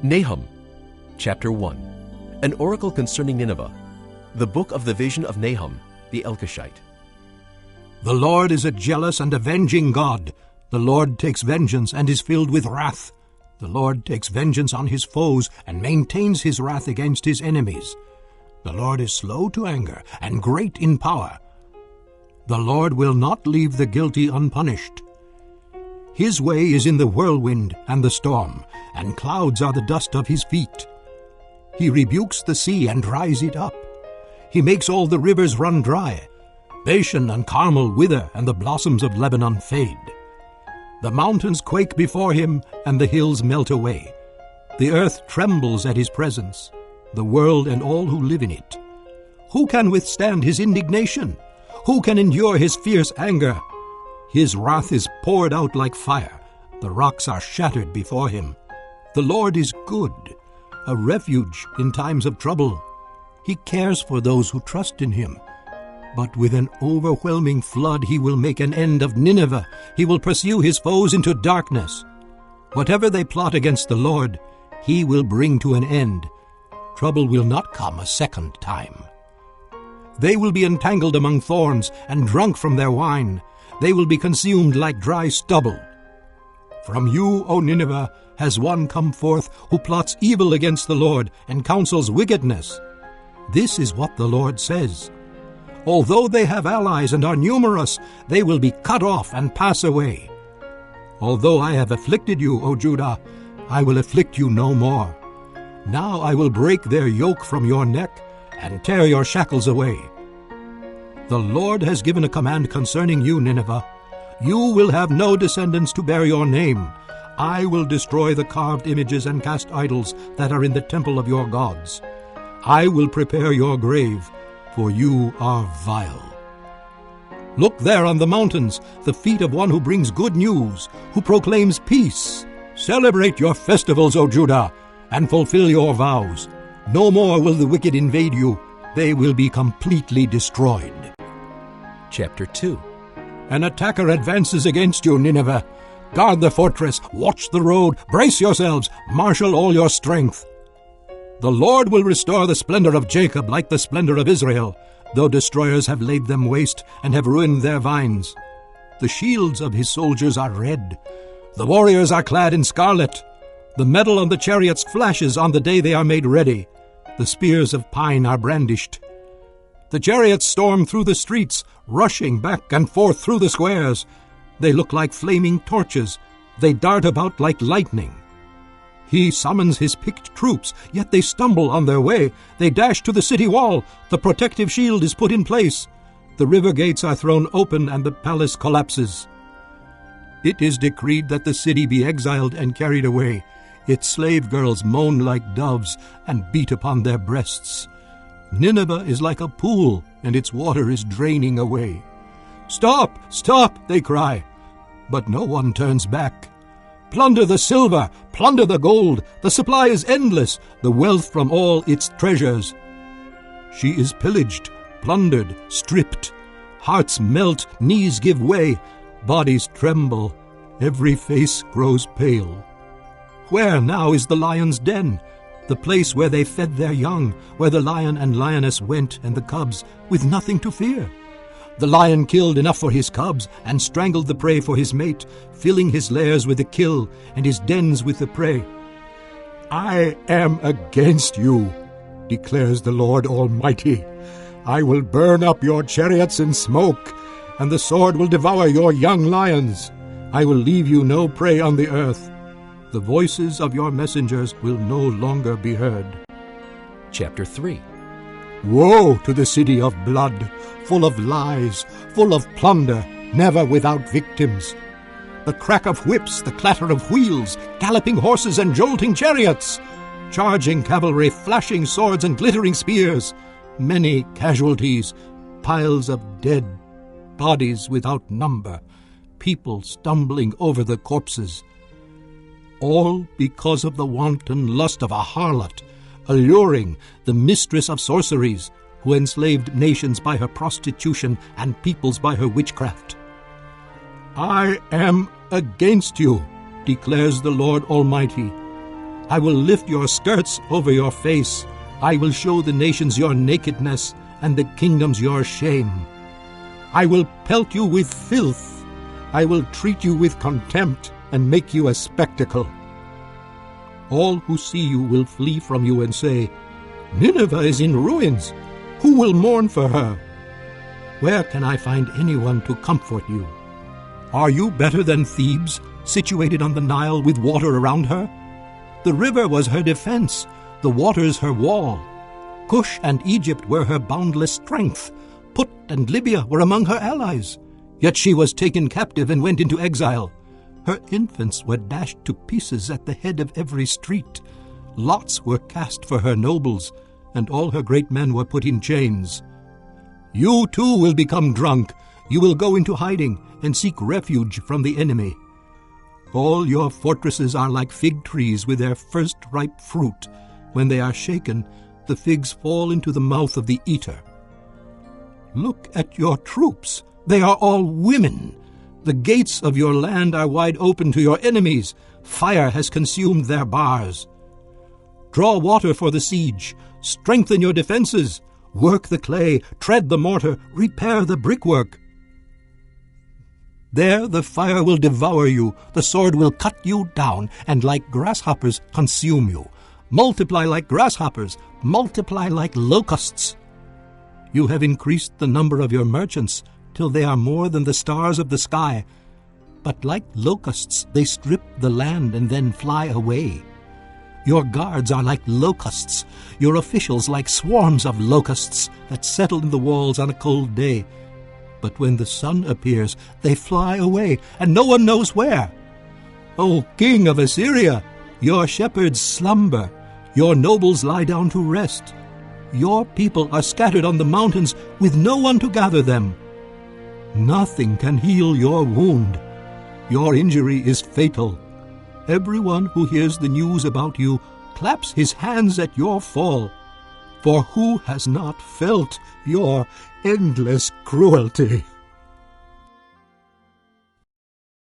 Nahum, chapter 1. An oracle concerning Nineveh. The book of the vision of Nahum, the Elkoshite. The Lord is a jealous and avenging God. The Lord takes vengeance and is filled with wrath. The Lord takes vengeance on his foes and maintains his wrath against his enemies. The Lord is slow to anger and great in power. The Lord will not leave the guilty unpunished. His way is in the whirlwind and the storm, and clouds are the dust of his feet. He rebukes the sea and dries it up. He makes all the rivers run dry. Bashan and Carmel wither, and the blossoms of Lebanon fade. The mountains quake before him, and the hills melt away. The earth trembles at his presence, the world and all who live in it. Who can withstand his indignation? Who can endure his fierce anger? His wrath is poured out like fire. The rocks are shattered before him. The Lord is good, a refuge in times of trouble. He cares for those who trust in him. But with an overwhelming flood he will make an end of Nineveh. He will pursue his foes into darkness. Whatever they plot against the Lord, he will bring to an end. Trouble will not come a second time. They will be entangled among thorns and drunk from their wine. They will be consumed like dry stubble. From you, O Nineveh, has one come forth who plots evil against the Lord and counsels wickedness. This is what the Lord says. Although they have allies and are numerous, they will be cut off and pass away. Although I have afflicted you, O Judah, I will afflict you no more. Now I will break their yoke from your neck and tear your shackles away. The Lord has given a command concerning you, Nineveh. You will have no descendants to bear your name. I will destroy the carved images and cast idols that are in the temple of your gods. I will prepare your grave, for you are vile. Look there on the mountains, the feet of one who brings good news, who proclaims peace. Celebrate your festivals, O Judah, and fulfill your vows. No more will the wicked invade you. They will be completely destroyed. Chapter 2. An attacker advances against you, Nineveh. Guard the fortress, watch the road, brace yourselves, marshal all your strength. The Lord will restore the splendor of Jacob like the splendor of Israel, though destroyers have laid them waste and have ruined their vines. The shields of his soldiers are red. The warriors are clad in scarlet. The metal on the chariots flashes on the day they are made ready. The spears of pine are brandished. The chariots storm through the streets, rushing back and forth through the squares. They look like flaming torches. They dart about like lightning. He summons his picked troops, yet they stumble on their way. They dash to the city wall. The protective shield is put in place. The river gates are thrown open, and the palace collapses. It is decreed that the city be exiled and carried away. Its slave girls moan like doves and beat upon their breasts. Nineveh is like a pool, and its water is draining away. Stop! Stop! They cry. But no one turns back. Plunder the silver, plunder the gold. The supply is endless, the wealth from all its treasures. She is pillaged, plundered, stripped. Hearts melt, knees give way, bodies tremble. Every face grows pale. Where now is the lion's den? The place where they fed their young, where the lion and lioness went and the cubs, with nothing to fear. The lion killed enough for his cubs and strangled the prey for his mate, filling his lairs with the kill and his dens with the prey. I am against you, declares the Lord Almighty. I will burn up your chariots in smoke, and the sword will devour your young lions. I will leave you no prey on the earth. The voices of your messengers will no longer be heard. Chapter 3. Woe to the city of blood, full of lies, full of plunder, never without victims. The crack of whips, the clatter of wheels, galloping horses and jolting chariots, charging cavalry, flashing swords and glittering spears, many casualties, piles of dead, bodies without number, people stumbling over the corpses. All because of the wanton lust of a harlot, alluring, the mistress of sorceries, who enslaved nations by her prostitution and peoples by her witchcraft. I am against you, declares the Lord Almighty. I will lift your skirts over your face. I will show the nations your nakedness, and the kingdoms your shame. I will pelt you with filth. I will treat you with contempt, and make you a spectacle. All who see you will flee from you and say, Nineveh is in ruins. Who will mourn for her? Where can I find anyone to comfort you? Are you better than Thebes, situated on the Nile with water around her? The river was her defense, the waters her wall. Cush and Egypt were her boundless strength. Put and Libya were among her allies. Yet she was taken captive and went into exile. Her infants were dashed to pieces at the head of every street. Lots were cast for her nobles, and all her great men were put in chains. You too will become drunk. You will go into hiding and seek refuge from the enemy. All your fortresses are like fig trees with their first ripe fruit. When they are shaken, the figs fall into the mouth of the eater. Look at your troops. They are all women. The gates of your land are wide open to your enemies. Fire has consumed their bars. Draw water for the siege. Strengthen your defenses. Work the clay, tread the mortar, repair the brickwork. There the fire will devour you, the sword will cut you down, and like grasshoppers consume you. Multiply like grasshoppers, multiply like locusts. You have increased the number of your merchants, till they are more than the stars of the sky. But like locusts they strip the land and then fly away. Your guards are like locusts, your officials like swarms of locusts that settle in the walls on a cold day. But when the sun appears, they fly away, and no one knows where. O king of Assyria, your shepherds slumber, your nobles lie down to rest. Your people are scattered on the mountains with no one to gather them. Nothing can heal your wound. Your injury is fatal. Everyone who hears the news about you claps his hands at your fall. For who has not felt your endless cruelty?